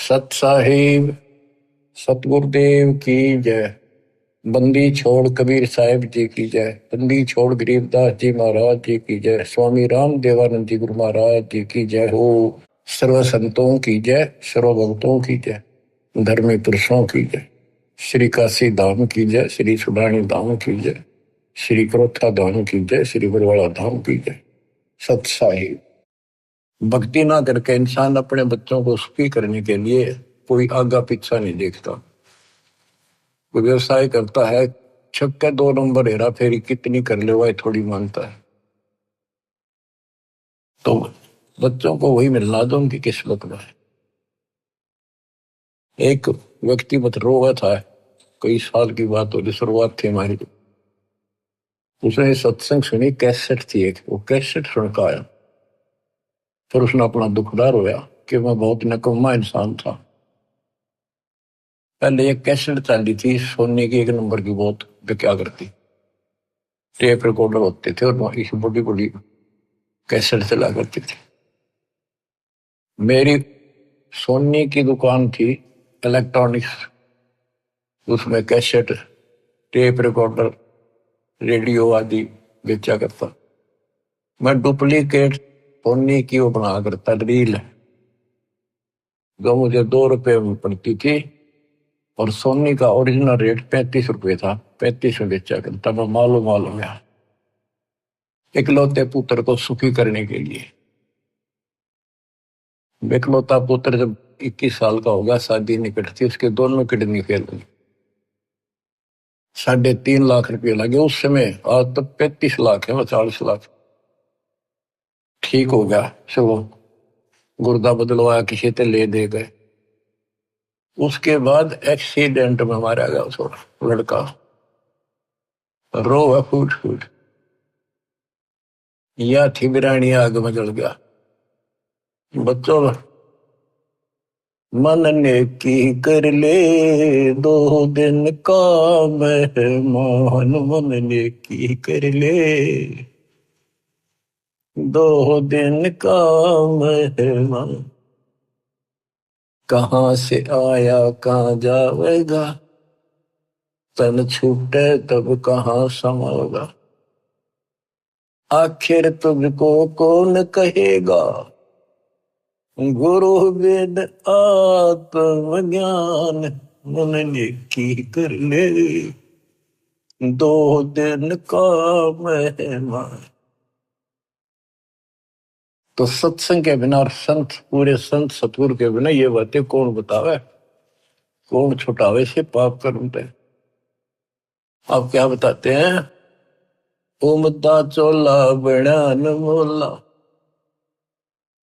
सत साहिब सतगुरुदेव की जय। बंदी छोड़ कबीर साहिब जी की जय। बंदी छोड़ गरीबदास जी महाराज जी की जय। स्वामी राम देवानंद जी गुरु महाराज जी की जय हो। सर्व संतों की जय, सर्व भक्तों की जय, धर्मी पुरुषों की जय। श्री काशी धाम की जय, श्री सुडानी धाम की जय, श्री क्रोथा धाम की जय, श्री बरवाड़ा धाम की जय। सत साहिब भक्ति ना करके इंसान अपने बच्चों को सुखी करने के लिए कोई आगा पीछा नहीं देखता। कोई व्यवसाय करता है, छक्के 2 नंबर हेरा फेरी कितनी कर ले वह थोड़ी मानता है। तो बच्चों को वही मिलना दो उनकी किस्मत में। एक व्यक्ति मत रोवा था, कई साल की बात हो, शुरुआत थी हमारी। उसने सत्संग सुनी, कैसेट थी एक, वो कैसेट सुन का आया। फिर उसने अपना दुखदार होया कि मैं बहुत नकम्मा इंसान था। पहले एक कैसेट चली थी सोने की 1 नंबर की, बहुत क्या करती, टेप रिकॉर्डर होते थे और इस बड़ी बड़ी कैसेट चला करती थी। मेरी सोनी की दुकान थी इलेक्ट्रॉनिक्स, उसमें कैसेट, टेप रिकॉर्डर, रेडियो आदि बेचा करता। मैं डुप्लीकेट सोनी की वो बना करता रील, जो मुझे 2 रुपए में पड़ती थी, और सोनी का ओरिजिनल रेट 35 रुपए था। 35 में बेचा करता। मैं मालूम गया इकलौते पुत्र को सुखी करने के लिए। इकलौता पुत्र जब 21 साल का होगा, शादी निकट थी, उसके दोनों किडनी फेल हुई। 3.5 लाख रुपये लगे उस समय। आज तो 35 लाख है, 40 लाख। ठीक हो गया, चलो गुर्दा बदलवाया, किसी से ले दे गए। उसके बाद एक्सीडेंट में मारा गया थोड़ा लड़का, रो है फूट फूट। या थी बिरानी आग में जल गया। बच्चों, मन ने की कर ले 2 दिन का मेहमान, मन ने की कर ले 2 दिन का मेहमान। कहाँ से आया कहाँ जाएगा, तन छूटे तब कहाँ समाएगा। आखिर तुझको कौन कहेगा, गुरु वेद आत्मज्ञान। मन ने की कर ले 2 दिन का मेहमान। तो सत्संग के बिना और संत, पूरे संत सतगुरु के बिना ये बातें कौन बतावे, कौन छुटावे से पाप कर्म पे। आप क्या बताते हैं, उमदा चोला बड़ान मोला,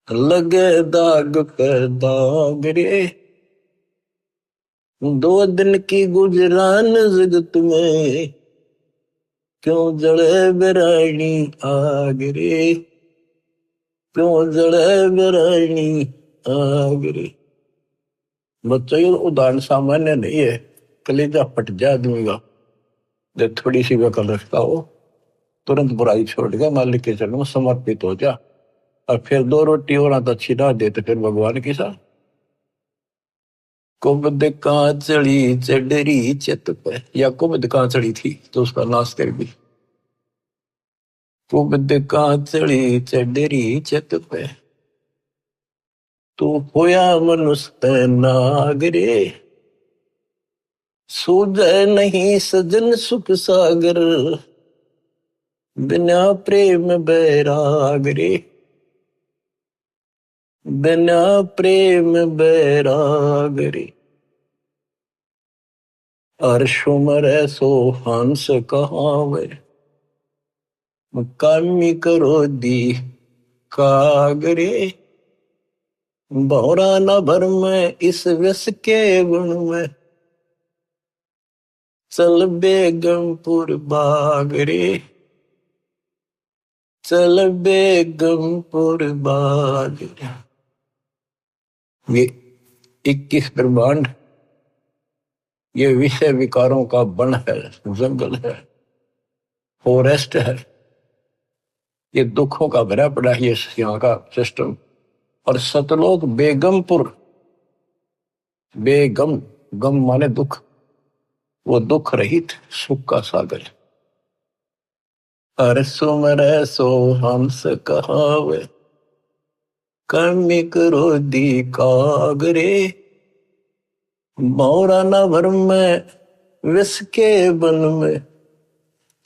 लगे दाग पे दाग रे। 2 दिन की गुजरान जगत में, क्यों जड़े बिरानी आग रे, क्यों जड़े बिरानी आग रे। बच्चों, ये उदाहरण सामान्य नहीं है, कलेजा फट जाए आदमी का जब थोड़ी सी वकल रखता हो। तुरंत बुराई छोड़ के मालिक के चरणों में समर्पित हो जा, और फिर 2 रोटी और तो अच्छी ना दे तो फिर भगवान के साथ। कुबद कांचड़ी चढ़ी चित पे, या कुबद कांचड़ी थी तो उसका नाश कर दी। कुबद कांचड़ी चढ़ी चित पे, तू होया मनुष्य नागरे। सूझे नहीं सजन सुख सागर, बिना प्रेम बैराग रे, बिना प्रेम बैराग रे। अर्शुमर सो हंस कहावे, कामी करो दी कागरे। बहुरा न भर में इस व्यस के गुण में, चल बेगमपुर बागरे, चल बेगमपुर बागरे। ये 21 ब्रह्मांड, ये विषय विकारों का वन है, जंगल है, फॉरेस्ट है। ये दुखों का भरा पड़ा है ये यहाँ का सिस्टम। और सतलोक बेगमपुर, बेगम, गम माने दुख, वो दुख रहित सुख का सागर। हर सुमर सो हंस कहावे, कर्मी क्रोधी कागरे। मोरा न भर में विष के बन में,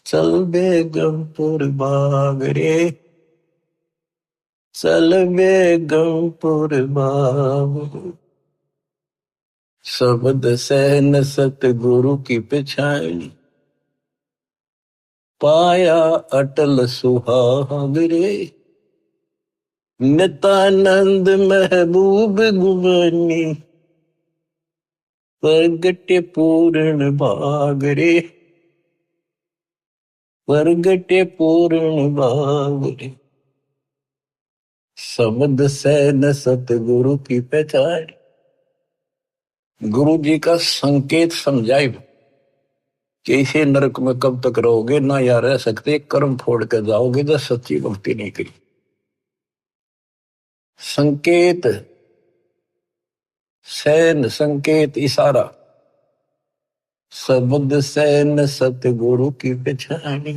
चल बेगमपुर बागरे, चल बेगमपुर बागरे। शब्द सहन सतगुरु की पिछाड़ी, पाया अटल सुहागरे। नित्यानंद महबूब गुमानी, प्रगटे पूर्ण बागरे, प्रगटे पूर्ण बागरे। शब्द सहन सतगुरु की पहचान, गुरु जी का संकेत समझाए कि इसे नरक में कब तक रहोगे, ना या रह सकते, कर्म फोड़ के जाओगे तो सच्ची भक्ति नहीं करी। संकेत, सैन संकेत इशारा, शब्द सैन सतगुरु की पहचानी,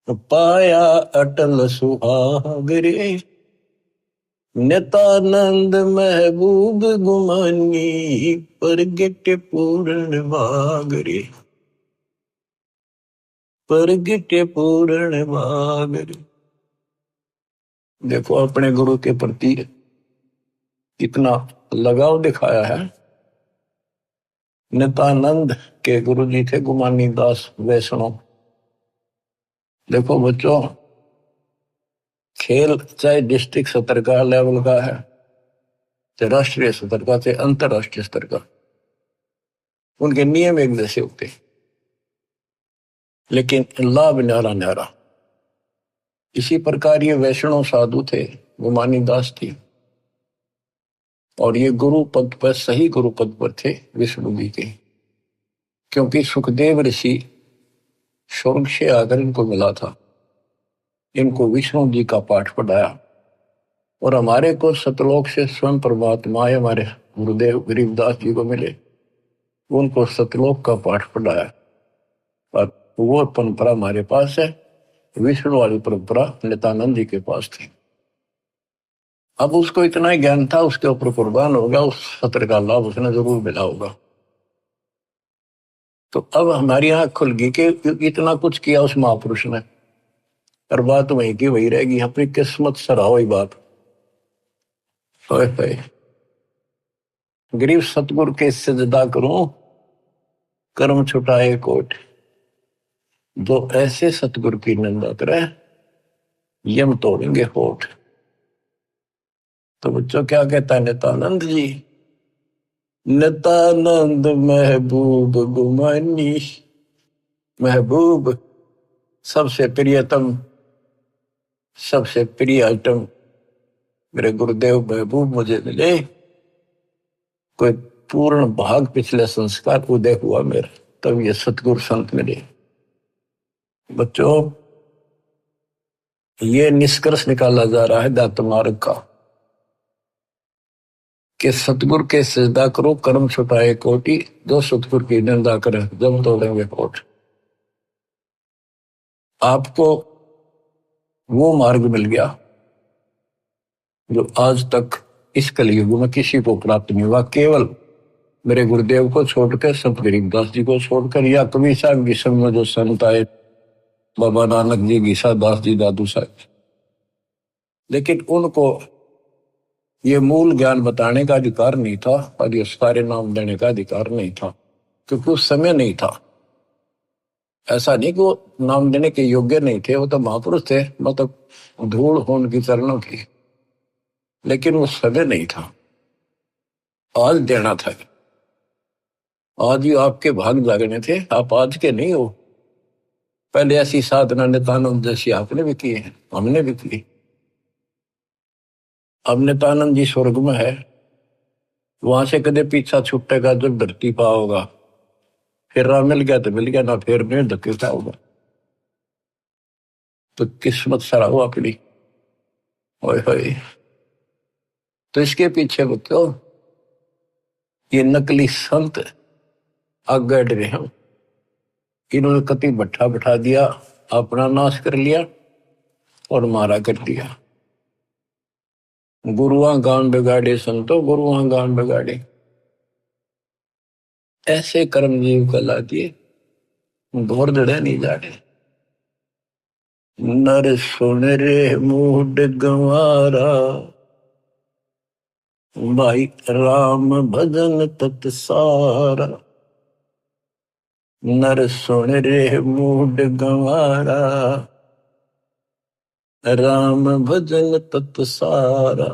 पाया अटल सुहागरे। नित्यानंद महबूब गुमानी, प्रगट पूर्ण बागरे, प्रगट पूर्ण बागरे। देखो अपने गुरु के प्रति कितना लगाव दिखाया है। नित्यानंद के गुरु जी थे गुमानी दास वैष्णव। देखो बच्चों, खेल चाहे डिस्ट्रिक्ट स्तर का लेवल का है, चाहे राष्ट्रीय स्तर का, चाहे अंतरराष्ट्रीय स्तर का, उनके नियम एक जैसे होते, लेकिन लाभ न्यारा न्यारा। इसी प्रकार ये वैष्णव साधु थे, गुमानी दास थी, और ये गुरु पद पर, सही गुरु पद पर थे विष्णु जी के। क्योंकि सुखदेव ऋषि स्वर्ग से आकर इनको मिला था, इनको विष्णु जी का पाठ पढ़ाया, और हमारे को सतलोक से स्वयं परमात्मा हमारे गुरुदेव गरीबदास जी को मिले, उनको सतलोक का पाठ पढ़ाया। और वो परंपरा हमारे पास है, विष्णु वाली परंपरा नित्यानंद जी के पास थी। अब उसको इतना ही ज्ञान था, उसके ऊपर कुर्बान होगा, उस सत्र का लाभ उसने जरूर मिला होगा। तो अब हमारी आंख खुल गई कि इतना कुछ किया उस महापुरुष ने, और बात वही की वही रहेगी। अपनी किस्मत सराहो ही बात। गरीब सतगुरु के सजदा करूं, कर्म छुटाए कोट। जो ऐसे सतगुरु की निंदा करे, यम तोड़ेंगे होठ। तो बच्चों क्या कहता है नित्यानंद जी? नित्यानंद महबूब गुमानी, महबूब सबसे प्रियतम, सबसे प्रिय आइटम मेरे गुरुदेव महबूब मुझे मिले। कोई पूर्ण भाग पिछले संस्कार उदय हुआ मेरा, तब ये सतगुरु संत मिले। बच्चों, ये निष्कर्ष निकाला जा रहा है दात मार्ग का कि सतगुरु के सजदा करो, कर्म छुटाए कोटि। जो सतगुरु की निंदा करे, जब तोड़ेंगे कोट। आपको वो मार्ग मिल गया जो आज तक इस कलयुग में किसी को प्राप्त नहीं हुआ। केवल मेरे गुरुदेव को छोड़कर, संत गरीबदास जी को छोड़कर, या कबीर साहब की संग में जो संत आए, बाबा नानक जी, गीसा दास जी, दादू साहब, लेकिन उनको ये मूल ज्ञान बताने का अधिकार नहीं था, और ये सारे नाम देने का अधिकार नहीं था, क्योंकि उस समय नहीं था। ऐसा नहीं कि वो नाम देने के योग्य नहीं थे, वो तो महापुरुष थे, मतलब धूल हो उनकी चरणों की, लेकिन वो समय नहीं था। आज देना था। आज ही आपके भाग जागने थे, आप आज के नहीं हो। पहले ऐसी साधना नित्यानंद जैसी आपने भी की है, हमने भी की। अब नित्यानंद जी स्वर्ग में है, वहां से कदे पीछा छुटेगा जब धरती पा होगा। फिर राह मिल गया तो मिल गया, ना फिर नहीं धक्के होगा। तो किस्मत सराहो अपनी। ओए होए। तो इसके पीछे बच्चों ये नकली संत आगे रहे हम, इन्होंने कति भट्ठा बैठा दिया, अपना नाश कर लिया और मारा कर दिया। गुरुआ गान बिगाड़े संतो, गुरुआ गान बिगाड़े। ऐसे कर्मजीव कला दिए घोर दड़े नहीं जाड़े। नर सुन रे मूड गंवारा, भाई राम भजन तत सारा। नर सुन रे मूड गंवारा, राम भजन तत सारा।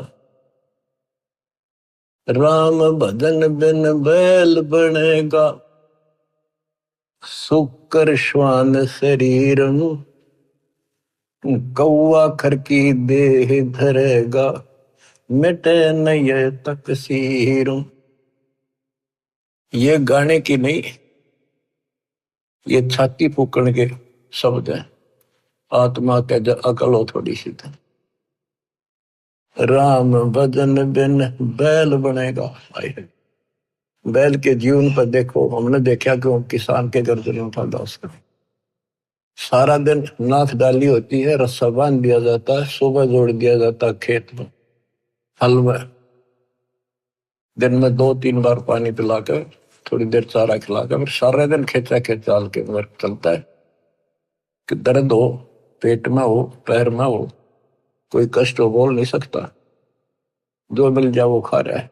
राम भजन बिन बैल बनेगा, सुकर श्वान शरीर कौआ खर की देह धरेगा, मिटे नय तकसीर। ये गाने की नहीं, ये छाती फूकण के शब्द हैं। आत्मा के अकल हो थोड़ी सी तो राम भजन बिन बैल बनेगा। बैल के जीवन पर देखो, हमने देखा कि किसान के गर्दन उठाता उसका सारा दिन नाथ डाली होती है, रस्सा बांध दिया जाता है, सुबह जोड़ दिया जाता है खेत में, हल में। दिन में 2-3 बार पानी पिलाकर, थोड़ी देर चारा खिलाकर, फिर सारे दिन खेचा खेचाल के मगर चलता है कि दर्द हो, पेट में हो, पैर में हो, कोई कष्ट हो, बोल नहीं सकता, जो मिल जाए वो खा रहा है।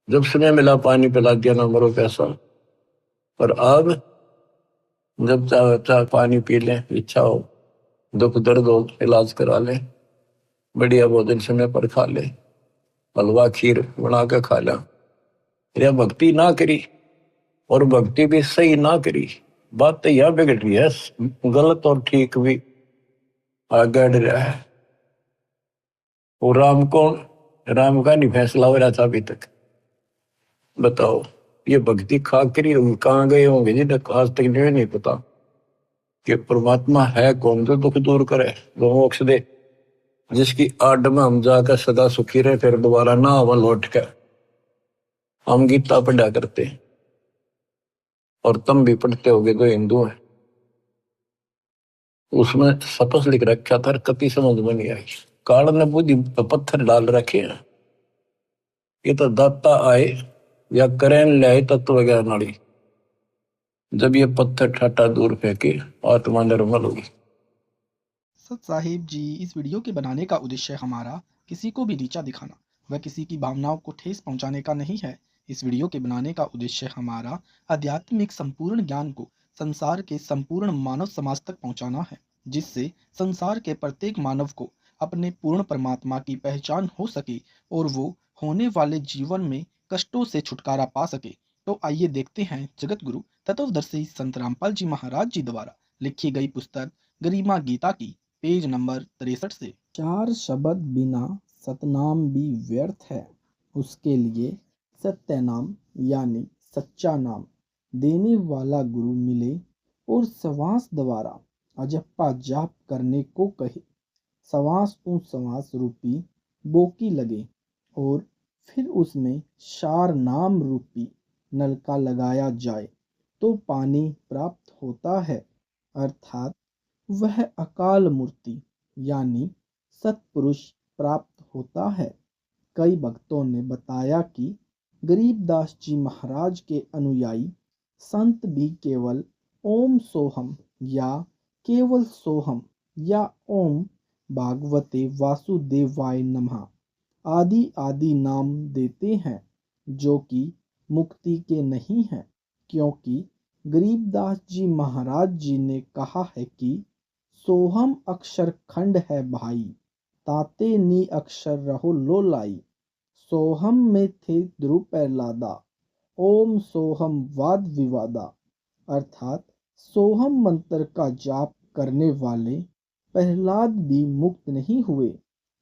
जब समय मिला पानी पिला दिया, ना मरो पैसा। और अब जब चाहे पानी पी लें, इच्छा हो, दुख दर्द हो, इलाज करा ले, बढ़िया भोजन समय पर खा ले, हलवा खीर बना के खा ला। या भक्ति ना करी, और भक्ति भी सही ना करी, बात तो यह बिगड़ रही है, गलत और ठीक भी आगे रहा है। वो राम कौन, राम का नहीं फैसला हो रहा था अभी तक। बताओ, ये भक्ति खा करी कहाँ गए होंगे जी, आज तक नहीं पता कि परमात्मा है कौन, जो दुख दूर करे, जो मोक्ष दे, जिसकी आड़ में हम जाकर सदा सुखी रहे, फिर दोबारा ना आवा लौट कर। हम गीता पढ़ा करते हैं, और तुम भी पढ़ते होगे जो हिंदू है। उसमें सपस लिख रखा था, कति समझ में नहीं आई। काल ने बुद्धि पत्थर डाल रखे हैं, ये तो दाता आए या करें ले तत्व ज्ञान नाड़ी। जब ये पत्थर ठाटा दूर फेंके, आत्मा निर्मल होगी। सत साहिब जी, इस वीडियो के बनाने का उद्देश्य हमारा किसी को भी नीचा दिखाना व किसी की भावनाओं को ठेस पहुंचाने का नहीं है। इस वीडियो के बनाने का उद्देश्य हमारा आध्यात्मिक संपूर्ण ज्ञान को संसार के संपूर्ण मानव समाज तक पहुंचाना है, जिससे संसार के प्रत्येक मानव को अपने पूर्ण परमात्मा की पहचान हो सके और वो होने वाले जीवन में कष्टों से छुटकारा पा सके। तो आइए देखते हैं जगत गुरु तत्वदर्शी संत रामपाल जी महाराज जी द्वारा लिखी गई पुस्तक गरिमा गीता की पेज नंबर 63 से। 4 शब्द बिना सतनाम भी व्यर्थ है, उसके लिए सत्य नाम यानी सच्चा नाम देने वाला गुरु मिले और सवास द्वारा अजप्पा जाप करने को कहे। सवास सवास रूपी बोकी लगे और फिर उसमें शार नाम रूपी नलका लगाया जाए तो पानी प्राप्त होता है, अर्थात वह अकाल मूर्ति यानी सत्पुरुष प्राप्त होता है। कई भक्तों ने बताया कि गरीबदास जी महाराज के अनुयायी संत भी केवल ओम सोहम या केवल सोहम या ओम भागवते वासुदेवाय नमः आदि आदि नाम देते हैं, जो कि मुक्ति के नहीं हैं, क्योंकि गरीबदास जी महाराज जी ने कहा है कि सोहम अक्षर खंड है भाई, ताते नी अक्षर रहो लो लाई। सोहम में थे ध्रुव प्रहलादा, ओम सोहम वाद विवादा। अर्थात सोहम मंत्र का जाप करने वाले प्रहलाद भी मुक्त नहीं हुए,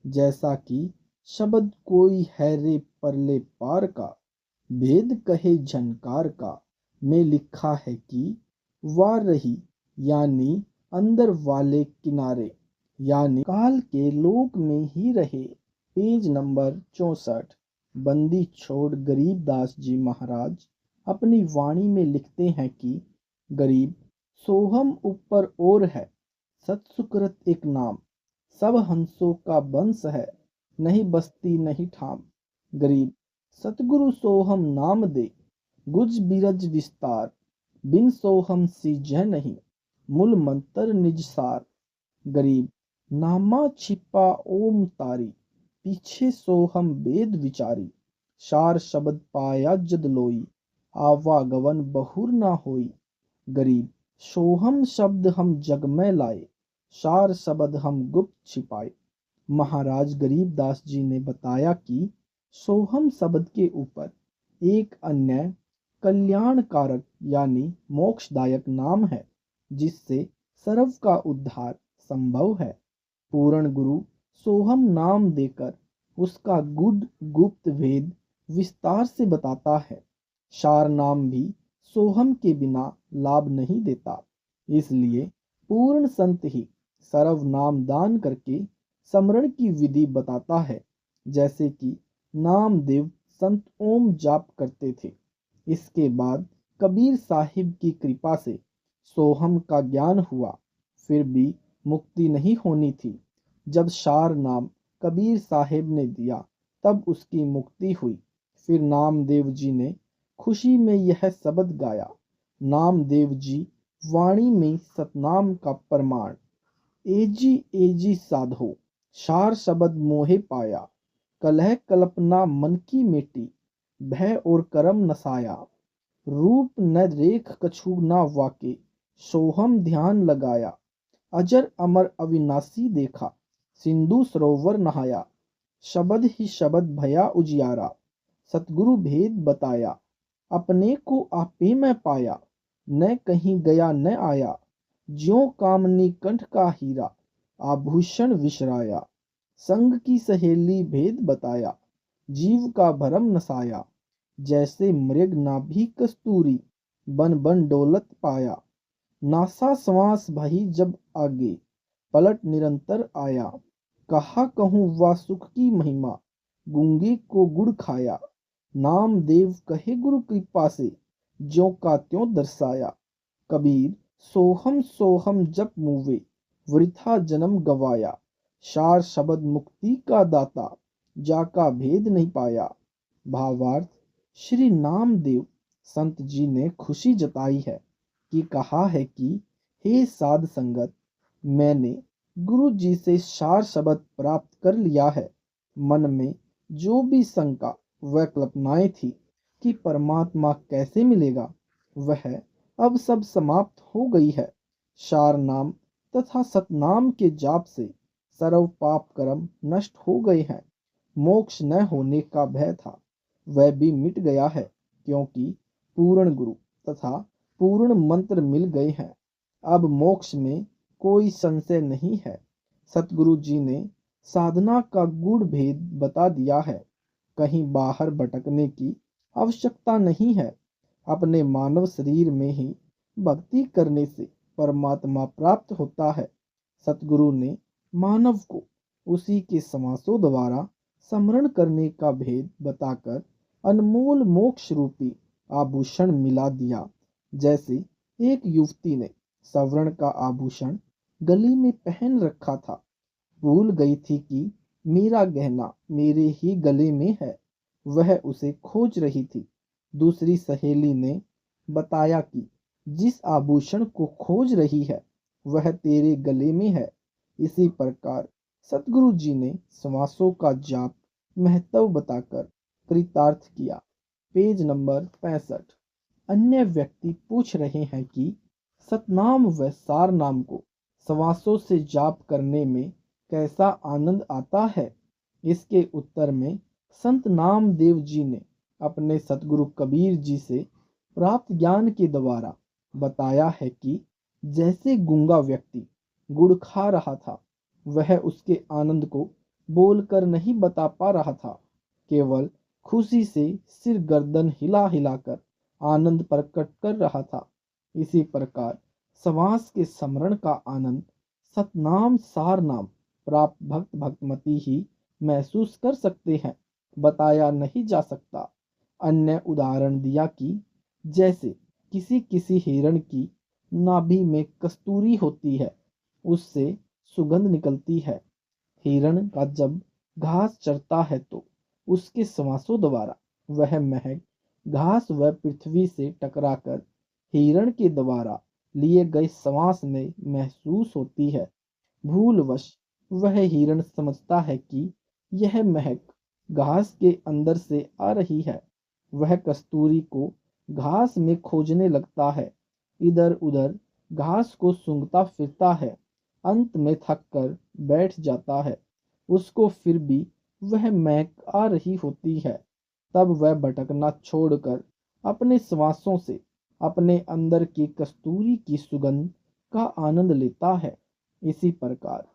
जैसा कि शब्द कोई है रे परले पार का, भेद कहे झनकार का में लिखा है कि वाह रही यानी अंदर वाले किनारे यानी काल के लोक में ही रहे। Page number 64। बंदी छोड़ गरीबदास जी महाराज अपनी वाणी में लिखते हैं कि गरीब सोहम ऊपर और है, सत्सुकृत एक नाम, सब हंसों का बंस है, नहीं बस्ती नहीं ठाम। गरीब सतगुरु सोहम नाम दे, गुज बिरज विस्तार, बिन सोहम सीजह नहीं, मूल मंत्र निज सार। गरीब नामा छिपा ओम तारी, पीछे सोहम वेद विचारी, शार शब्द पाया जद लोई, आवागवन बहुर ना होई। गरीब सोहम शब्द हम जग में लाए, शार शब्द हम गुप्त छिपाए। महाराज गरीबदास जी ने बताया कि सोहम शब्द के ऊपर एक अन्य कल्याणकारक यानी मोक्षदायक नाम है, जिससे सर्व का उद्धार संभव है। पूर्ण गुरु सोहम नाम देकर उसका गुड गुप्त भेद विस्तार से बताता है। शार नाम भी सोहम के बिना लाभ नहीं देता, इसलिए पूर्ण संत ही सर्व नाम दान करके स्मरण की विधि बताता है। जैसे कि नामदेव संत ओम जाप करते थे। इसके बाद कबीर साहिब की कृपा से सोहम का ज्ञान हुआ, फिर भी मुक्ति नहीं होनी थी। जब शार नाम कबीर साहिब ने दिया तब उसकी मुक्ति हुई। फिर नामदेव जी ने खुशी में यह शब्द गाया, नामदेव जी वाणी में सतनाम का प्रमाण, एजी एजी साधो, शार शब्द मोहे पाया, कलह कल्पना मन की मिटी, भय और करम नसाया, रूप न रेख कछु न वाके, सोहम ध्यान लगाया, अजर अमर अविनाशी देखा, सिंधु सरोवर नहाया, शब्द ही शब्द भया उजियारा, सतगुरु भेद बताया, अपने को आपे में पाया, न कहीं गया न आया, ज्यों कामनी कंठ का हीरा, आभूषण विसराया, संग की सहेली भेद बताया, जीव का भरम नसाया, जैसे मृग नाभि कस्तूरी, बन बन डोलत पाया, नासा श्वास भई जब आगे, पलट निरंतर आया, कहा कहूँ वा सुख की महिमा, गूंगे को गुड़ खाया, नाम देव कहे गुरु कृपा से, ज्यों का त्यों दर्शाया। कबीर सोहम सोहम जप मुवे, वृथा जन्म गवाया, शार शब्द मुक्ति का दाता, जाका भेद नहीं पाया। भावार्थ, श्री नामदेव संत जी ने खुशी जताई है कि कहा है कि हे साध संगत, मैंने गुरु जी से शार शब्द प्राप्त कर लिया है। मन में जो भी शंका व कल्पनाएं थी कि परमात्मा कैसे मिलेगा, वह अब सब समाप्त हो गई है। शार नाम तथा सतनाम के जाप से सर्व पाप कर्म नष्ट हो गए हैं। मोक्ष न होने का भय था, वह भी मिट गया है, क्योंकि पूर्ण गुरु तथा पूर्ण मंत्र मिल गए हैं। अब मोक्ष में कोई संशय नहीं है। सतगुरु जी ने साधना का गूढ़ भेद बता दिया है। कहीं बाहर भटकने की आवश्यकता नहीं है। अपने मानव शरीर में ही भक्ति करने से परमात्मा प्राप्त होता है। सतगुरु ने मानव को उसी के समासों द्वारा स्मरण करने का भेद बताकर अनमोल मोक्ष रूपी आभूषण मिला दिया। जैसे एक युवती ने स्वर्ण का आभूषण गले में पहन रखा था, भूल गई थी कि मेरा गहना मेरे ही गले में है, वह उसे खोज रही थी। दूसरी सहेली ने बताया कि जिस आभूषण को खोज रही है वह तेरे गले में है। इसी प्रकार सतगुरु जी ने श्वासों का जाप महत्व बताकर कृतार्थ किया। Page number 65। अन्य व्यक्ति पूछ रहे हैं कि सतनाम व सार नाम को श्वासों से जाप करने में कैसा आनंद आता है। इसके उत्तर में संत नामदेव जी ने अपने सतगुरु कबीर जी से प्राप्त ज्ञान के द्वारा बताया है कि जैसे गूंगा व्यक्ति गुड़ खा रहा था, वह उसके आनंद को बोलकर नहीं बता पा रहा था, केवल खुशी से सिर गर्दन हिला हिलाकर आनंद प्रकट कर रहा था। इसी प्रकार श्वास के स्मरण का आनंद सतनाम सार नाम प्राप्त भक्त भक्तमती ही महसूस कर सकते हैं। बताया नहीं जा सकता। अन्य उदाहरण दिया कि जैसे किसी किसी हिरण की नाभि में कस्तूरी होती है, उससे सुगंध निकलती है। हिरण का जब घास चरता है तो उसके श्वासों द्वारा वह महक घास व पृथ्वी से टकराकर हिरण के द्वारा लिए गए श्वास में महसूस होती है। भूलवश वह हिरण समझता है कि यह महक घास के अंदर से आ रही है। वह कस्तूरी को घास में खोजने लगता है, इधर उधर घास को सूंघता फिरता है। अंत में थक कर बैठ जाता है। उसको फिर भी वह महक आ रही होती है। तब वह भटकना छोड़कर अपने श्वासों से अपने अंदर की कस्तूरी की सुगंध का आनंद लेता है। इसी प्रकार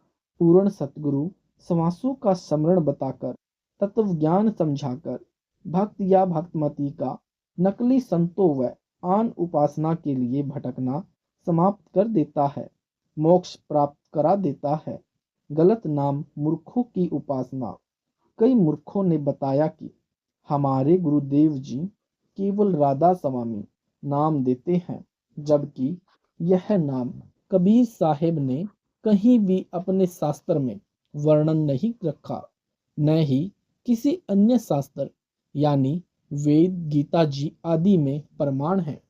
पूर्ण सतगुरु श्वासों का स्मरण बताकर, तत्व ज्ञान समझाकर भक्त या भक्तमती का नकली संतों व आन उपासना के लिए भटकना समाप्त कर देता है, मोक्ष प्राप्त करा देता है। गलत नाम मूर्खों की उपासना। कई मूर्खों ने बताया कि हमारे गुरुदेव जी केवल राधा स्वामी नाम देते हैं, जबकि यह नाम कबीर साहेब ने कहीं भी अपने शास्त्र में वर्णन नहीं रखा, न ही किसी अन्य शास्त्र यानी वेद, गीता जी आदि में प्रमाण है।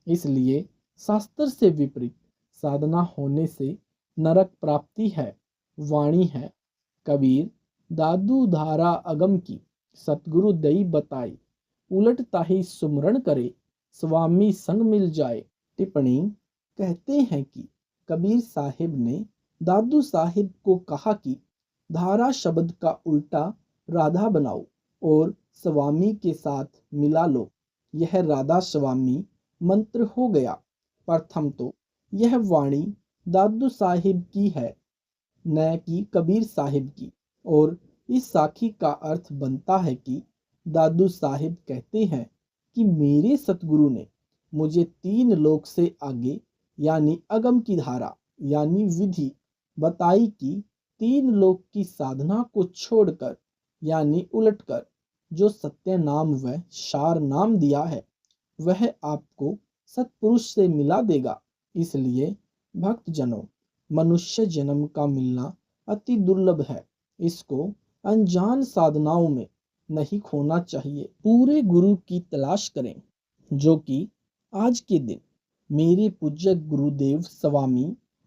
इसलिए शास्त्र से विपरीत साधना होने से नरक प्राप्ति है। वाणी है कबीर दादू धारा अगम की, सतगुरु दई बताई, उलट ताही सुमरण करे, स्वामी संग मिल जाए। टिप्पणी कहते हैं कि कबीर साहिब ने दादू साहिब को कहा कि धारा शब्द का उल्टा राधा बनाओ और स्वामी के साथ मिला लो। यह राधा स्वामी मंत्र हो गया। प्रथम तो यह वाणी दादू साहिब की है, न कि कबीर साहिब की, और इस साखी का अर्थ बनता है कि दादू साहिब कहते हैं कि मेरे सतगुरु ने मुझे 3 लोक से आगे यानी अगम की धारा यानी विधि बताई कि 3 लोक की साधना को छोड़कर यानी उलटकर जो सत्य नाम व सार नाम दिया है वह आपको सतपुरुष से मिला देगा। इसलिए भक्त जनों, मनुष्य जन्म का मिलना अति दुर्लभ है। इसको अनजान साधनाओं में नहीं खोना चाहिए। पूरे गुरु की तलाश करें, जो कि आज के दिन मेरे पूज्य गुरुदेव स्वामी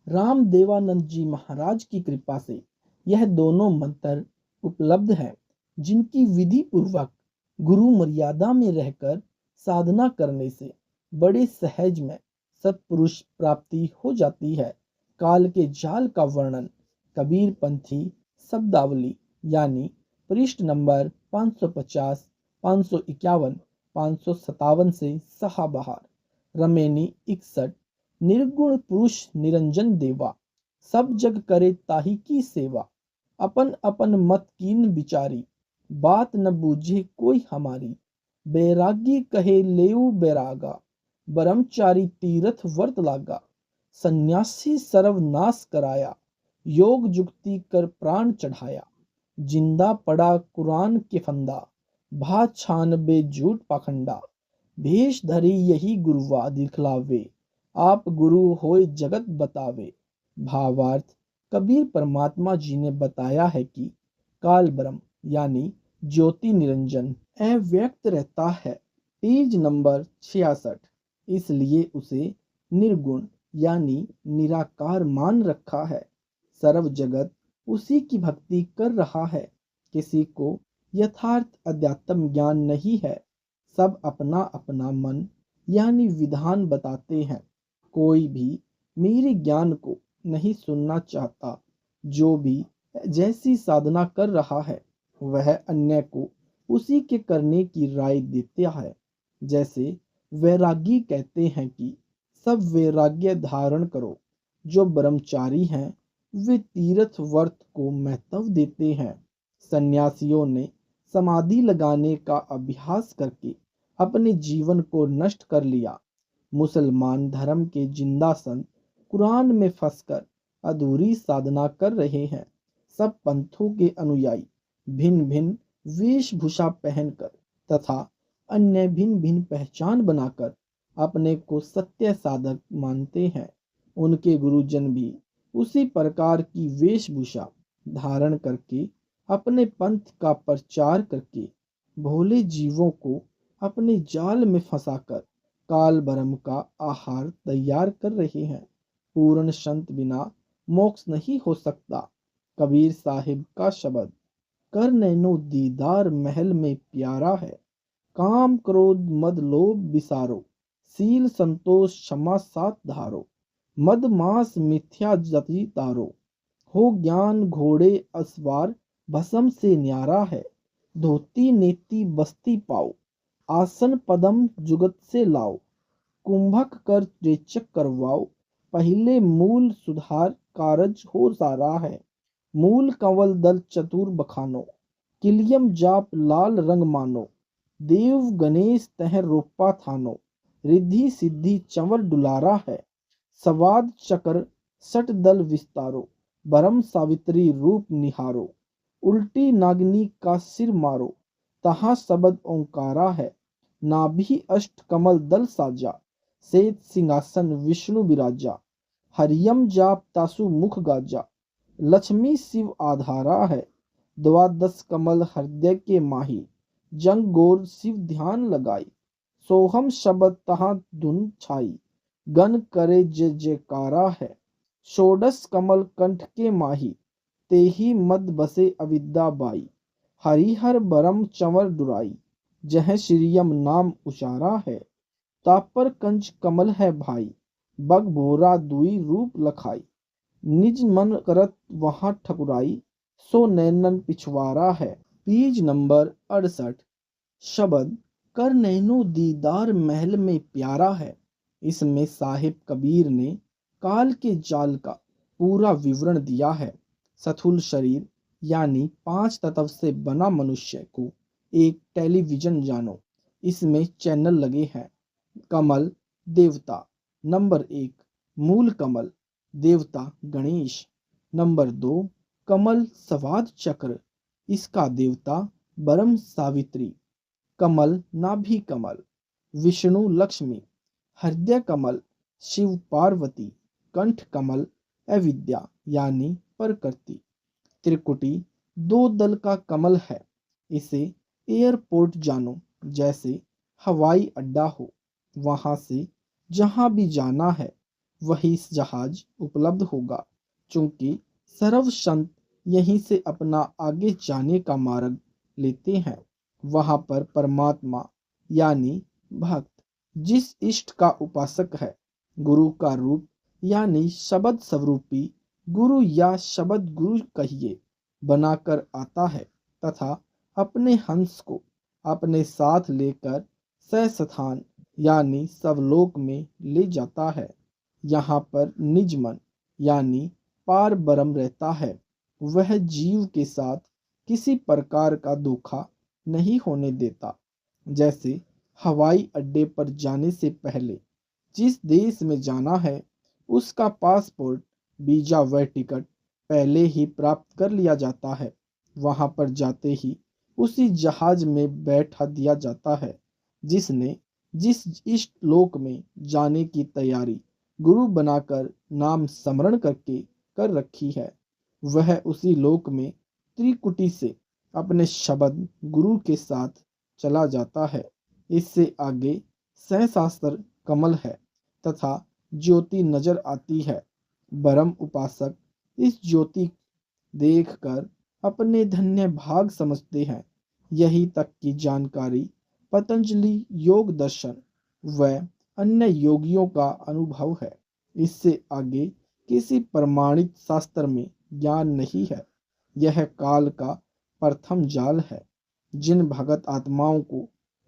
रामदेवानंद जी महाराज की कृपा से यह दोनों मंत्र उपलब्ध हैं, जिनकी विधि पूर्वक गुरु मर्यादा में रहकर साधना करने से बड़े सहज में सतपुरुष प्राप्ति हो जाती है। काल के जाल का वर्णन कबीर पंथी शब्दावली यानी पृष्ठ नंबर 550, 551, 557 से सहा बहार। रमेनी 61। निर्गुण पुरुष निरंजन देवा, सब जग करे ताही की सेवा। अपन अपन मत कीन विचारी, बात न बूझे कोई हमारी। बैरागी कहे लेऊ बैरागा, ब्रह्मचारी तीरथ वर्त लागा। सन्यासी सर्वनाश कराया, योग जुक्ति कर प्राण चढ़ाया। जिंदा पड़ा कुरान के फंदा, भा छानबे झूठ पाखंडा। भेष धरी यही गुरुवा दिखलावे, आप गुरु होए जगत बतावे। भावार्थ कबीर परमात्मा जी ने बताया है कि काल ब्रह्म यानी ज्योति निरंजन अव्यक्त रहता है। Page number 66। इसलिए उसे निर्गुण यानी निराकार मान रखा है। सर्व जगत उसी की भक्ति कर रहा है। किसी को यथार्थ अध्यात्म ज्ञान नहीं है। सब अपना अपना मन यानी विधान बताते हैं। कोई भी मेरे ज्ञान को नहीं सुनना चाहता। जो भी जैसी साधना कर रहा है वह अन्य को उसी के करने की राय देता है। जैसे वैरागी कहते हैं कि सब वैराग्य धारण करो। जो ब्रह्मचारी हैं वे तीर्थ व्रत को महत्व देते हैं। सन्यासियों ने समाधि लगाने का अभ्यास करके अपने जीवन को नष्ट कर लिया। मुसलमान धर्म के जिंदा संत कुरान में फंसकर अधूरी साधना कर रहे हैं। सब पंथों के अनुयायी भिन्न भिन्न वेशभूषा पहनकर तथा अन्य भिन्न भिन्न पहचान बनाकर अपने को सत्य साधक मानते हैं। उनके गुरुजन भी उसी प्रकार की वेशभूषा धारण करके अपने पंथ का प्रचार करके भोले जीवों को अपने जाल में फंसाकर काल भरम का आहार तैयार कर रहे हैं। पूर्ण संत बिना मोक्ष नहीं हो सकता। कबीर साहिब का शब्द कर नैनो दीदार महल में प्यारा है। काम क्रोध मद लोभ विसारो, सील संतोष क्षमा सात धारो। मद मास मिथ्या जति तारो, हो ज्ञान घोड़े असवार भस्म से न्यारा है। धोती नेति बस्ती पाओ, आसन पदम जुगत से लाओ। कुंभक कर रेचक करवाओ, पहले मूल सुधार कारज हो सारा है। मूल कंवल दल चतुर बखानो, किलियम जाप लाल रंग मानो। देव गणेश तह रोपा थानो, रिद्धि सिद्धि चंवर डुलारा है। सवाद चक्र सट दल विस्तारो, बरम सावित्री रूप निहारो। उल्टी नागनी का सिर मारो, तहाँ सबद ओंकारा है। नाभि अष्ट कमल दल साजा, सेत सिंहासन विष्णु विराजा। हरियम जाप तासु मुख गाजा, लक्ष्मी शिव आधारा है। द्वादश कमल हृदय के माही, जंग गोर शिव ध्यान लगाई। सोहम शब्द तहाँ धुन छाई, गण करे जय जयकारा है। षोडश कमल कंठ के माही, तेही मद बसे अविद्या बाई। हरिहर बरम चंवर डुराई, जह श्रीयम नाम उचारा है। तापर कंच कमल है भाई, बग भोरा दुई रूप लखाई। निज मन करत वहां ठकुराई, सो नैनन पिछवारा है। Page number 68। शब्द कर नैनो दीदार महल में प्यारा है। इसमें साहिब कबीर ने काल के जाल का पूरा विवरण दिया है। स्थूल शरीर यानी 5 तत्व से बना मनुष्य को एक टेलीविजन जानो। इसमें चैनल लगे हैं। कमल देवता नंबर 1, मूल कमल देवता गणेश। नंबर 2, कमल सवाद चक्र, इसका देवता बरम सावित्री। कमल नाभि कमल विष्णु लक्ष्मी। हृदय कमल शिव पार्वती। कंठ कमल अविद्या यानी प्रकृति। त्रिकुटी 2 दल का कमल है। इसे एयरपोर्ट जानो, जैसे हवाई अड्डा हो। वहां से जहां भी जाना है वही जहाज उपलब्ध होगा, क्योंकि सर्व संत यहीं से अपना आगे जाने का मार्ग लेते हैं। वहां पर परमात्मा यानी भक्त जिस इष्ट का उपासक है, गुरु का रूप यानी शब्द स्वरूपी गुरु या शब्द गुरु कहिए बनाकर आता है तथा अपने हंस को अपने साथ लेकर सस्थान यानी स्वलोक में ले जाता है। यहाँ पर निज मन यानी पार ब्रह्म रहता है। वह जीव के साथ किसी प्रकार का धोखा नहीं होने देता। जैसे हवाई अड्डे पर जाने से पहले जिस देश में जाना है उसका पासपोर्ट वीजा व टिकट पहले ही प्राप्त कर लिया जाता है। वहां पर जाते ही उसी जहाज में बैठा दिया जाता है जिसने जिस इष्ट लोक में जाने की तैयारी गुरु बनाकर नाम स्मरण करके कर रखी है। वह उसी लोक में त्रिकुटी से अपने शब्द गुरु के साथ चला जाता है। इससे आगे सहस्रार कमल है तथा ज्योति नजर आती है। ब्रह्म उपासक इस ज्योति देखकर अपने धन्य भाग समझते हैं। यही तक की जानकारी पतंजलि योग दर्शन व अन्य योगियों का अनुभव है। इससे आगे किसी प्रमाणित शास्त्र में ज्ञान नहीं है। यह काल का प्रथम जाल है। जिन भगत आत्माओं को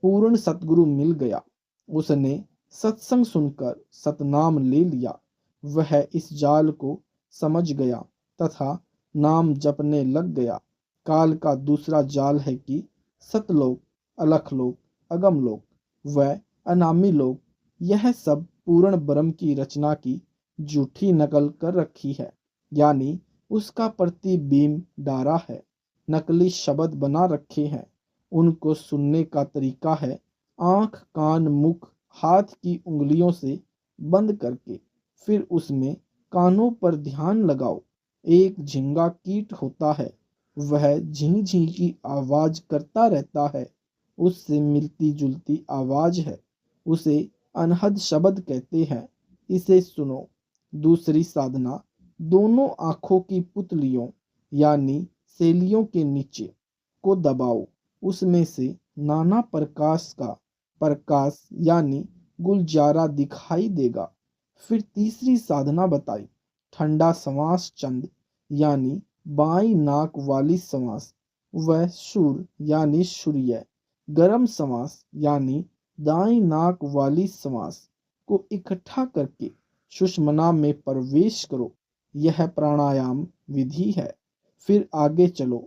पूर्ण सतगुरु मिल गया, उसने सत्संग सुनकर सतनाम ले लिया, वह इस जाल को समझ गया तथा नाम जपने लग गया। काल का दूसरा जाल है कि सतलोक, अलखलोक, अगमलोक व अनामी लोक, यह सब पूर्ण ब्रह्म की रचना की झूठी नकल कर रखी है, यानी उसका प्रतिबिंब डारा है। नकली शब्द बना रखे हैं। उनको सुनने का तरीका है आंख, कान, मुख, हाथ की उंगलियों से बंद करके, फिर उसमें कानों पर ध्यान लगाओ। एक झींगा कीट होता है, वह झीं झीं की आवाज करता रहता है। उससे मिलती जुलती आवाज है, उसे अनहद शब्द कहते हैं। इसे सुनो। दूसरी साधना, दोनों आंखों की पुतलियों यानी सेलियों के नीचे को दबाओ। उसमें से नाना प्रकाश का प्रकाश यानी गुलजारा दिखाई देगा। फिर तीसरी साधना बताई, ठंडा श्वास चंद यानी बाई नाक वाली श्वास, वह शूर यानी सूर्य। गर्म श्वास यानी दाई नाक वाली श्वास को इकट्ठा करके सुषुम्ना में प्रवेश करो। यह प्राणायाम विधि है। फिर आगे चलो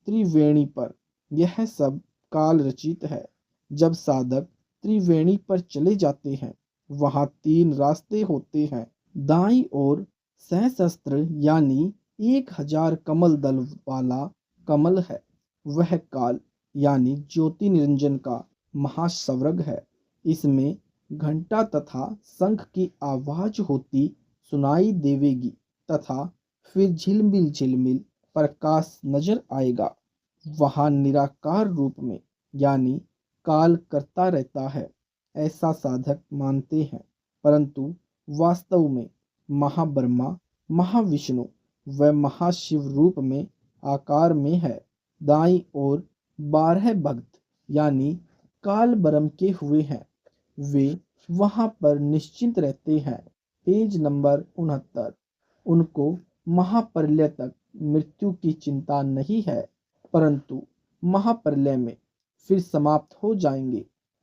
त्रिवेणी पर। यह सब काल रचित है। जब साधक त्रिवेणी पर चले जाते हैं, वहां 3 रास्ते होते हैं। दाईं ओर सहस्त्र यानी 1000 कमल दल वाला कमल है, वह काल यानी ज्योति निरंजन का महासवर्ग है। इसमें घंटा तथा शंख की आवाज होती सुनाई देवेगी तथा फिर झिलमिल झिलमिल प्रकाश नजर आएगा। वहां निराकार रूप में यानी काल करता रहता है, ऐसा साधक मानते हैं। परंतु वास्तव में महाब्रह्मा, महाविष्णु व महाशिव रूप में आकार में है। दाईं ओर 12 भक्त यानी काल ब्रह्म के हुए हैं, वे वहां पर निश्चिंत रहते हैं। Page number 69। उनको महाप्रलय तक मृत्यु की चिंता नहीं है, परंतु महाप्रलय में फिर समाप्त हो जाएंगे।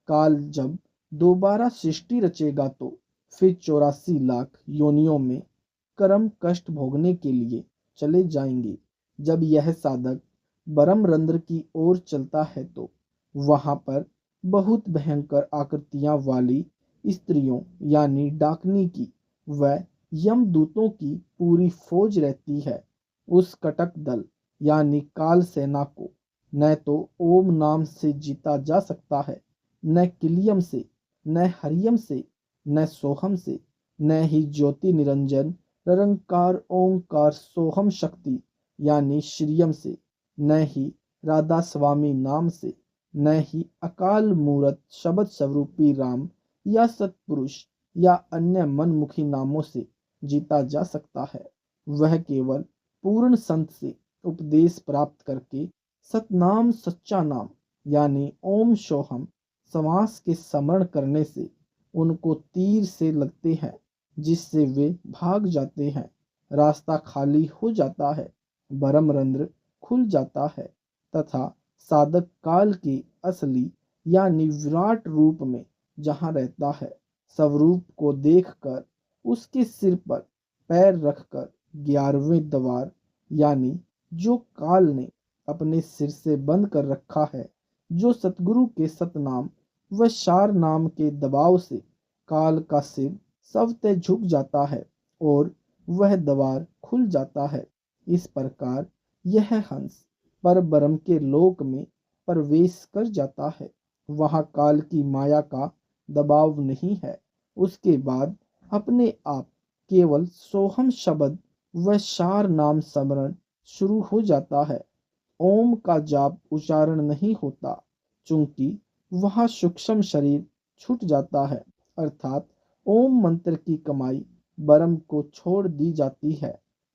काल जब दोबारा सृष्टि रचेगा तो फिर 84 लाख योनियों में कर्म कष्ट भोगने के लिए चले जाएंगे। जब यह साधक ब्रह्मरंध्र की ओर चलता है तो वहां पर बहुत भयंकर आकृतियां वाली स्त्रियों यानी डाकनी की व यमदूतों की पूरी फौज रहती है। उस कटक दल यानी काल सेना को न तो ओम नाम से जीता जा सकता है, न किलियम से, न हरियम से, न सोहम से, न ही ज्योति निरंजन निरंकार ओंकार सोहम शक्ति यानी श्रियम से, न ही राधा स्वामी नाम से, न ही अकाल मूरत शब्द स्वरूपी राम या सतपुरुष या अन्य मनमुखी नामों से जीता जा सकता है। वह केवल पूर्ण संत से उपदेश प्राप्त करके सतनाम सच्चा नाम यानी ओम सोहम समास के स्मरण करने से उनको तीर से लगते हैं, जिससे वे भाग जाते हैं। रास्ता खाली हो जाता है, ब्रह्मरंध्र खुल जाता है तथा साधक काल के असली यानी विराट रूप में जहाँ रहता है, स्वरूप को देखकर उसके सिर पर पैर रखकर 11वें द्वार यानी जो काल ने अपने सिर से बंद कर रखा है, जो सतगुरु के सतनाम व सार नाम के दबाव से काल का सिर स्वतः झुक जाता है और वह द्वार खुल जाता है। इस प्रकार यह हंस पर ब्रह्म के लोक में प्रवेश कर जाता है। वहां काल की माया का दबाव नहीं है। उसके बाद अपने आप केवल सोहम शब्द व सार नाम स्मरण शुरू हो जाता है। ओम का जाप उच्चारण नहीं होता, चूंकि वहां सूक्ष्म शरीर छूट जाता है, अर्थात ओम मंत्र की कमाई ब्रह्म को छोड़ दी जाती है।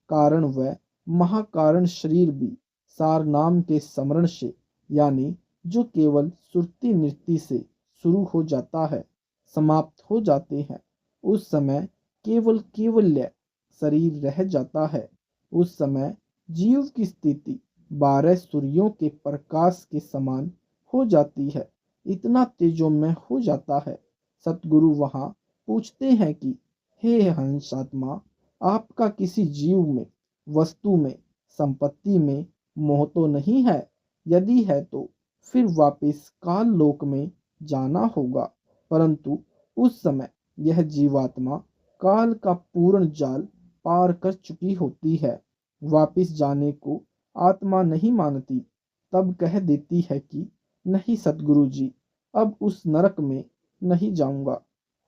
कारण वह महाकारण शरीर भी सार नाम के स्मरण से यानी जो केवल सुरती नृत्य से शुरू हो जाता है, समाप्त हो जाते हैं। उस समय केवल केवल्य शरीर रह जाता है। उस समय जीव की स्थिति 12 सूर्यों के प्रकाश के समान हो जाती है, इतना तेजोमय हो जाता है। सतगुरु वहां पूछते हैं कि हे हंस आत्मा, आपका किसी जीव में, वस्तु में, संपत्ति में मोह तो नहीं है? यदि है तो फिर वापस काल लोक में जाना होगा। परंतु उस समय यह जीवात्मा काल का पूर्ण जाल पार कर चुकी होती है। वापस जाने को आत्मा नहीं मानती, तब कह देती है कि नहीं सतगुरु जी, अब उस नरक में नहीं जाऊंगा।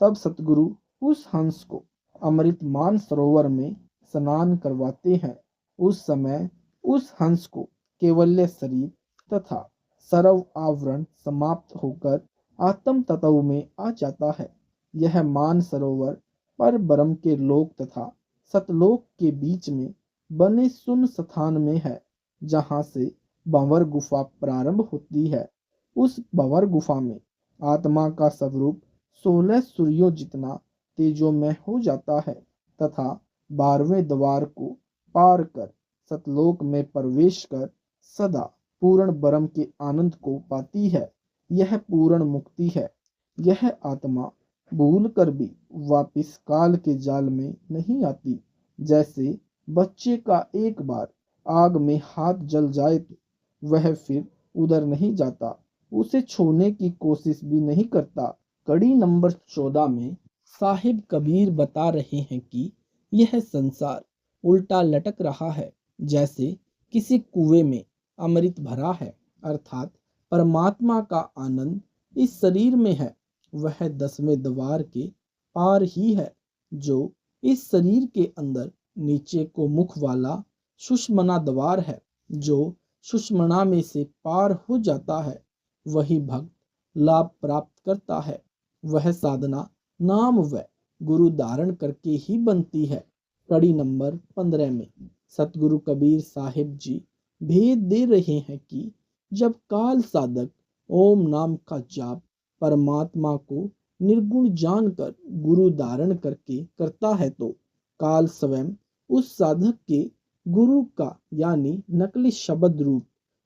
तब सतगुरु उस हंस को अमृत मान सरोवर में स्नान करवाते हैं। उस समय उस हंस को केवल्य शरीर तथा सर्व आवरण समाप्त होकर आत्म तत्व में आ जाता है। यह मान सरोवर पर ब्रह्म के लोक तथा सतलोक के बीच में बने सुन स्थान में है, जहाँ से भंवर गुफा प्रारंभ होती है। उस भंवर गुफा में आत्मा का स्वरूप 16 सूर्यों जितना तेजोमय हो जाता है तथा 12वें द्वार को पार कर सतलोक में प्रवेश कर सदा पूर्ण ब्रह्म के आनंद को पाती है। यह पूर्ण मुक्ति है। यह आत्मा भूल कर भी वापिस काल के जाल में नहीं आती। जैसे बच्चे का एक बार आग में हाथ जल जाए तो वह फिर उधर नहीं जाता, उसे छूने की कोशिश भी नहीं करता। कड़ी नंबर 14 में साहिब कबीर बता रहे हैं कि यह संसार उल्टा लटक रहा है, जैसे किसी कुएं में अमृत भरा है, अर्थात परमात्मा का आनंद इस शरीर में है। वह 10वें द्वार के पार ही है, जो इस शरीर के अंदर नीचे को मुख वाला सुषमना द्वार है। जो सुषमना में से पार हो जाता है वही भक्त लाभ प्राप्त करता है। वह साधना नाम व गुरु धारण करके ही बनती है। कड़ी नंबर 15 में सतगुरु कबीर साहिब जी भेद दे रहे हैं कि जब काल साधक ओम नाम का जाप परमात्मा को निर्गुण जानकर गुरु धारण करके करता है तो काल स्वयं उस साधक के गुरु का यानी नकली शब्द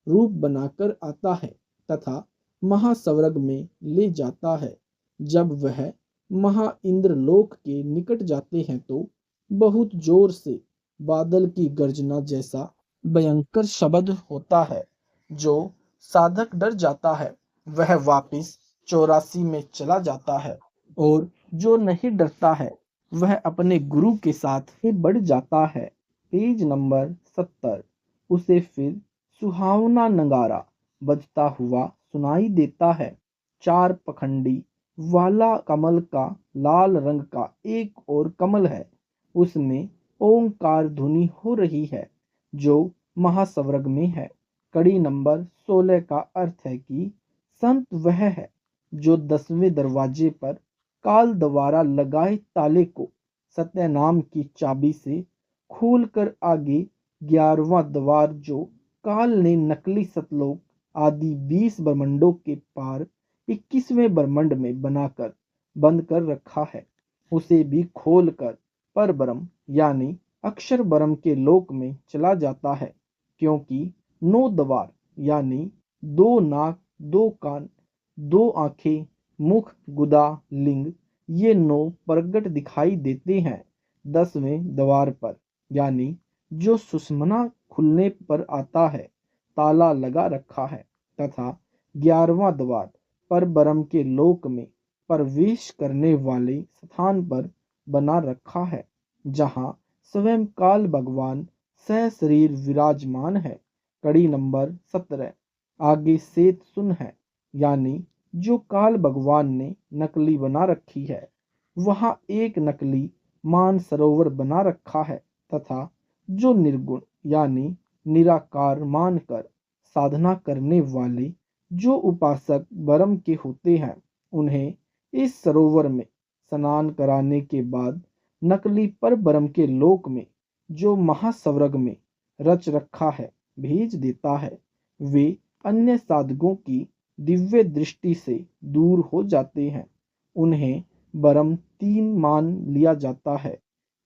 रूप बनाकर आता है तथा महास्वर्ग में ले जाता है। जब वह महा इंद्र लोक के निकट जाते हैं तो बहुत जोर से बादल की गर्जना जैसा भयंकर शब्द होता है, जो साधक डर जाता है। वह वापिस 84 में चला जाता है और जो नहीं डरता है वह अपने गुरु के साथ ही बढ़ जाता है। पेज नंबर 70 उसे फिर सुहावना नगारा बजता हुआ सुनाई देता है। 4 पखंडी वाला कमल का लाल रंग का एक और कमल है, उसमें ओंकार ध्वनि हो रही है, जो महास्वर्ग में है। कड़ी नंबर 16 का अर्थ है कि संत वह है जो 10वें दरवाजे पर काल द्वारा लगाए ताले को सत्य नाम की चाबी से खोलकर आगे 11वां द्वार जो काल ने नकली सतलोक आदि 20 ब्रह्मंडों के पार 21वें ब्रह्मंड में बनाकर बंद कर रखा है, उसे भी खोलकर पर ब्रह्म यानी अक्षर ब्रह्म के लोक में चला जाता है। क्योंकि 9 द्वार यानी 2 नाक, 2 कान, 2 आंखें, मुख, गुदा, लिंग, ये 9 प्रगट दिखाई देते हैं। 10वें द्वार पर यानी जो सुषमना खुलने पर आता है ताला लगा रखा है तथा 11वां द्वार पर ब्रह्म के लोक में प्रवेश करने वाले स्थान पर बना रखा है, जहां स्वयं काल भगवान सशरीर विराजमान है। कड़ी नंबर 17 आगे सेत सुन है, यानी जो काल भगवान ने नकली बना रखी है। वहां एक नकली मान सरोवर बना रखा है तथा जो निर्गुण यानी निराकार मानकर साधना करने वाले जो उपासक ब्रह्म के होते हैं, उन्हें इस सरोवर में स्नान कराने के बाद नकली पर ब्रह्म के लोक में जो महास्वर्ग में रच रखा है भेज देता है। वे अन्य साधकों की दिव्य दृष्टि से दूर हो जाते हैं। उन्हें ब्रह्म 3 मान लिया जाता है।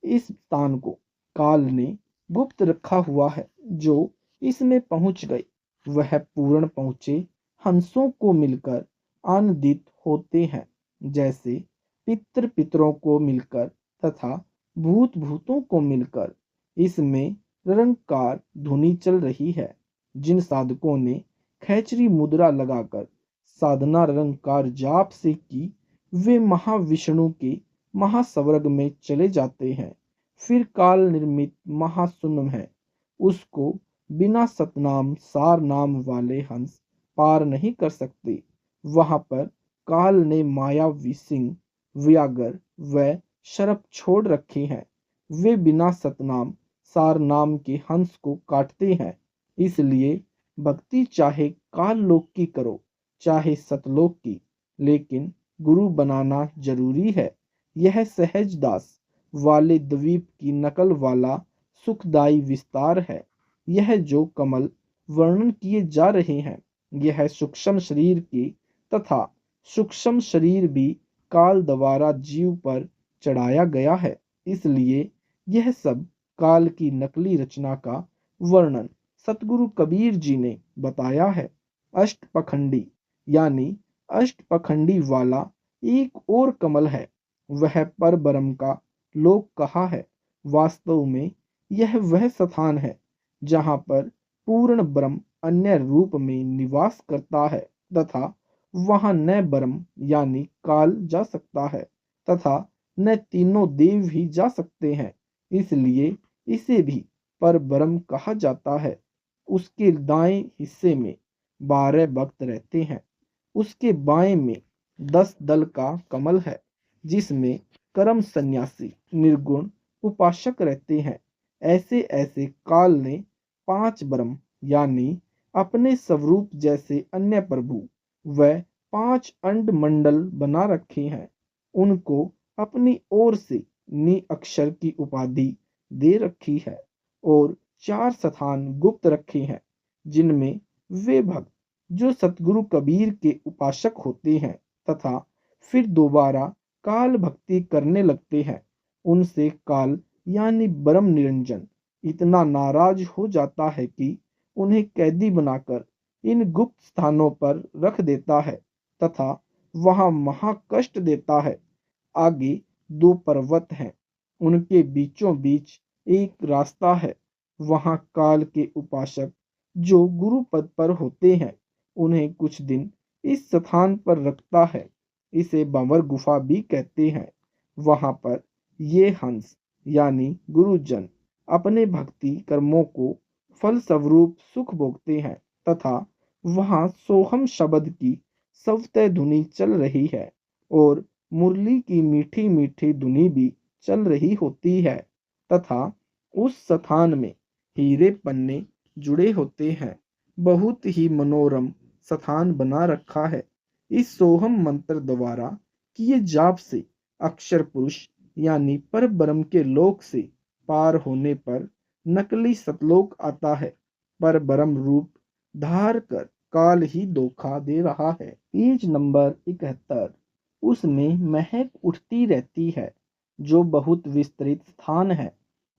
इस स्थान को काल ने गुप्त रखा हुआ है। जो इसमें पहुंच गए वह पूर्ण पहुंचे हंसों को मिलकर आनंदित होते हैं, जैसे पितरों को मिलकर तथा भूतों को मिलकर। इसमें निरंकार धुनी चल रही है। जिन साधकों ने खैचरी मुद्रा लगाकर साधना निरंकार जाप से की, वे महाविष्णु के महास्वर्ग में चले जाते हैं। फिर काल निर्मित महाशून्य है, उसको बिना सतनाम सार नाम वाले हंस पार नहीं कर सकते। वहां पर काल ने मायावी सिंह, व्यागर व शरप छोड़ रखे हैं। वे बिना सतनाम सार नाम के हंस को काटते हैं। इसलिए भक्ति चाहे काल लोक की करो, चाहे सतलोक की, लेकिन गुरु बनाना जरूरी है। यह सहज दास वाले द्वीप की नकल वाला सुखदायी विस्तार है। यह जो कमल वर्णन किए जा रहे हैं, यह सूक्ष्म शरीर के तथा सूक्ष्म शरीर भी काल द्वारा जीव पर चढ़ाया गया है। इसलिए यह सब काल की नकली रचना का वर्णन सतगुरु कबीर जी ने बताया है। अष्टपखंडी यानी अष्टपखंडी वाला एक और कमल है, वह पर ब्रह्म का लोक कहा है। वास्तव में यह वह स्थान है जहाँ पर पूर्ण ब्रह्म अन्य रूप में निवास करता है तथा वहाँ न ब्रह्म यानी काल जा सकता है तथा न तीनों देव ही जा सकते हैं। इसलिए इसे भी पर ब्रह्म कहा जाता है। उसके दाएं हिस्से में 12 भक्त रहते हैं। उसके बाएं में 10 दल का कमल है, जिसमें कर्म सन्यासी निर्गुण उपासक रहते हैं। ऐसे ऐसे काल ने 5 ब्रह्म यानी अपने स्वरूप जैसे अन्य प्रभु व 5 अंड मंडल बना रखे हैं। उनको अपनी ओर से नि अक्षर की उपाधि दे रखी है और 4 स्थान गुप्त रखे हैं, जिनमें वे भक्त जो सतगुरु कबीर के उपासक होते हैं तथा फिर दोबारा काल भक्ति करने लगते हैं, उनसे काल यानी ब्रह्म निरंजन इतना नाराज हो जाता है कि उन्हें कैदी बनाकर इन गुप्त स्थानों पर रख देता है तथा वहां महा कष्ट देता है। आगे 2 पर्वत हैं, उनके बीचों बीच एक रास्ता है। वहां काल के उपासक जो गुरु पद पर होते हैं, उन्हें कुछ दिन इस स्थान पर रखता है। इसे भंवर गुफा भी कहते हैं। वहां पर ये हंस यानी गुरुजन अपने भक्ति कर्मों को फल स्वरूप सुख भोगते हैं तथा वहां सोहम शब्द की सवतः धुनी चल रही है और मुरली की मीठी मीठी धुनी भी चल रही होती है तथा उस स्थान में हीरे पन्ने जुड़े होते हैं। बहुत ही मनोरम स्थान बना रखा है। इस सोहम मंत्र द्वारा किए जाप से अक्षर पुरुष यानी पर ब्रह्म के लोक से पार होने पर नकली सतलोक आता है। पर ब्रह्म रूप धार कर काल ही धोखा दे रहा है। Page number 71। उसमें महक उठती रहती है, जो बहुत विस्तृत स्थान है।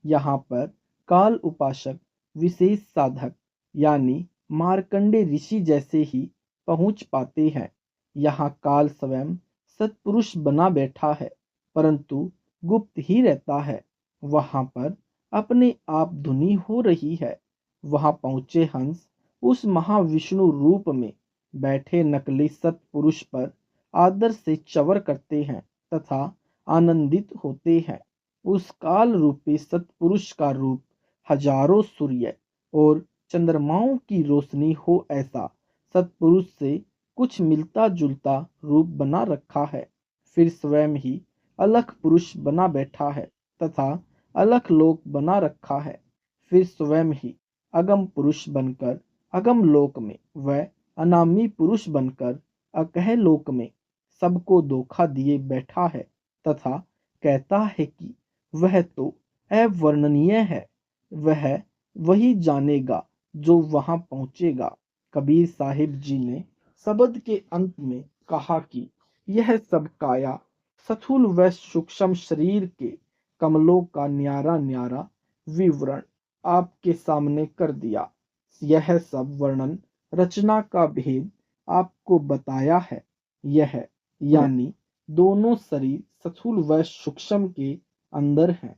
यहाँ पर काल उपासक विशेष साधक यानी मार्कंडे ऋषि जैसे ही पहुंच पाते हैं। यहाँ काल स्वयं सत्पुरुष बना बैठा है, परंतु गुप्त ही रहता है। वहां पर अपने आप धुनी हो रही है। वहां पहुंचे हंस उस महाविष्णु रूप में बैठे नकली सत्पुरुष पर आदर से चवर करते हैं तथा आनंदित होते हैं। उस काल रूपी सत्पुरुष का रूप हजारों सूर्य और चंद्रमाओं की रोशनी हो ऐसा सत्पुरुष से कुछ मिलता जुलता रूप बना रखा है। फिर स्वयं ही अलख पुरुष बना बैठा है तथा अलख लोक बना रखा है। फिर स्वयं ही अगम पुरुष बनकर अगम लोक में व अनामी पुरुष बनकर अकह लोक में सबको धोखा दिए बैठा है तथा कहता है कि वह तो अवर्णनीय है। वह वही जानेगा जो वहां पहुंचेगा। कबीर साहिब जी ने शब्द के अंत में कहा कि यह सब काया स्थूल व सूक्ष्म शरीर के कमलों का न्यारा न्यारा विवरण आपके सामने कर दिया। यह सब वर्णन रचना का भेद आपको बताया है। यह यानी दोनों शरीर स्थूल व सूक्ष्म के अंदर हैं,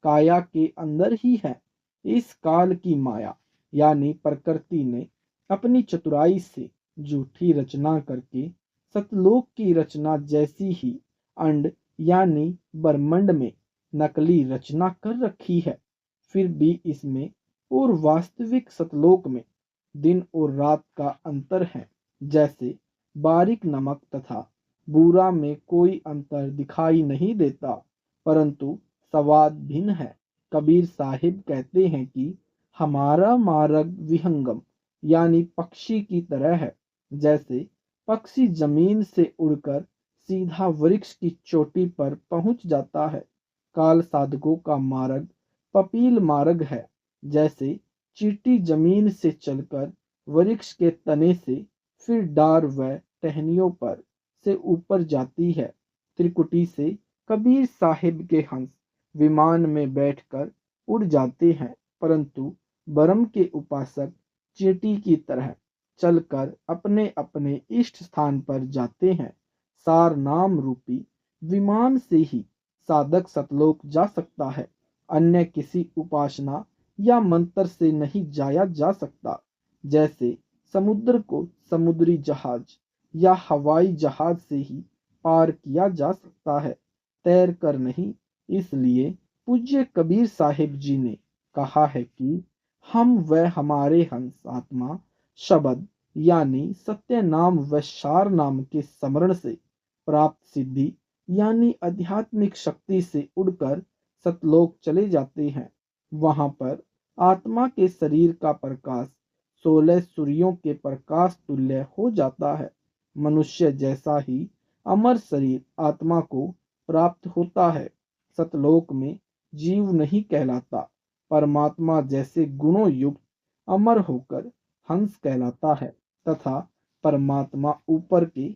काया के अंदर ही है। इस काल की माया यानी प्रकृति ने अपनी चतुराई से झूठी रचना करके सतलोक की रचना जैसी ही अंड यानी ब्रह्मांड में नकली रचना कर रखी है। फिर भी इसमें और वास्तविक सतलोक में दिन और रात का अंतर है। जैसे बारीक नमक तथा बूरा में कोई अंतर दिखाई नहीं देता, परंतु स्वाद भिन्न है। कबीर साहिब कहते हैं कि हमारा मार्ग विहंगम यानी पक्षी की तरह है। जैसे पक्षी जमीन से उड़कर सीधा वृक्ष की चोटी पर पहुंच जाता है, काल साधकों का मार्ग पपील मार्ग है। जैसे चींटी जमीन से चलकर वृक्ष के तने से फिर डार व टहनियों पर से ऊपर जाती है। त्रिकुटी से कबीर साहिब के हंस विमान में बैठकर उड़ जाते हैं, परंतु बरम के उपासक चींटी की तरह चलकर अपने अपने इष्ट स्थान पर जाते हैं। सार नाम रूपी विमान से ही साधक सतलोक जा सकता है, अन्य किसी उपासना या मंत्र से नहीं जाया जा सकता। जैसे समुद्र को समुद्री जहाज या हवाई जहाज से ही पार किया जा सकता है, तैर कर नहीं। इसलिए पूज्य कबीर साहिब जी ने कहा है कि हम व हमारे हंस आत्मा शब्द यानी सत्य नाम व सार नाम के स्मरण से प्राप्त सिद्धि यानी आध्यात्मिक शक्ति से उड़कर सतलोक चले जाते हैं। वहां पर आत्मा के शरीर का प्रकाश 16 सूर्यों के प्रकाश तुल्य हो जाता है। मनुष्य जैसा ही अमर शरीर आत्मा को प्राप्त होता है। सतलोक में जीव नहीं कहलाता, परमात्मा जैसे गुणों युक्त अमर होकर हंस कहलाता है तथा परमात्मा ऊपर के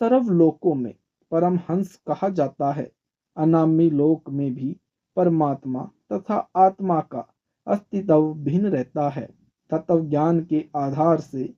सर्वलोकों में परमहंस कहा जाता है। अनामी लोक में भी परमात्मा तथा आत्मा का अस्तित्व भिन्न रहता है। तत्व ज्ञान के आधार से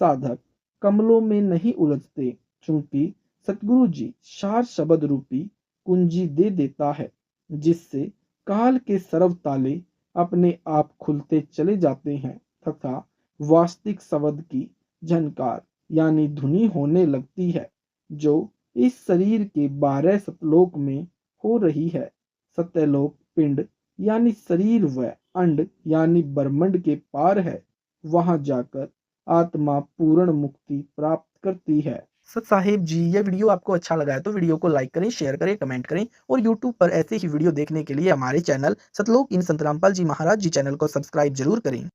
साधक कमलों में नहीं उलझते, चूंकि सतगुरु जी सार शब्द रूपी कुंजी दे देता है, जिससे काल के सर्व ताले अपने आप खुलते चले जाते हैं तथा वास्तविक शब्द की झनकार यानी धुनी होने लगती है, जो इस शरीर के 12 सतलोक में हो रही है। सत्यलोक पिंड यानी शरीर व अंड यानी ब्रह्मांड के पार है। वहां जाकर आत्मा पूर्ण मुक्ति प्राप्त करती है। सत साहिब जी, ये वीडियो आपको अच्छा लगा है तो वीडियो को लाइक करें, शेयर करें, कमेंट करें और यूट्यूब पर ऐसे ही वीडियो देखने के लिए हमारे चैनल सतलोक इन संत रामपाल जी महाराज जी चैनल को सब्सक्राइब जरूर करें।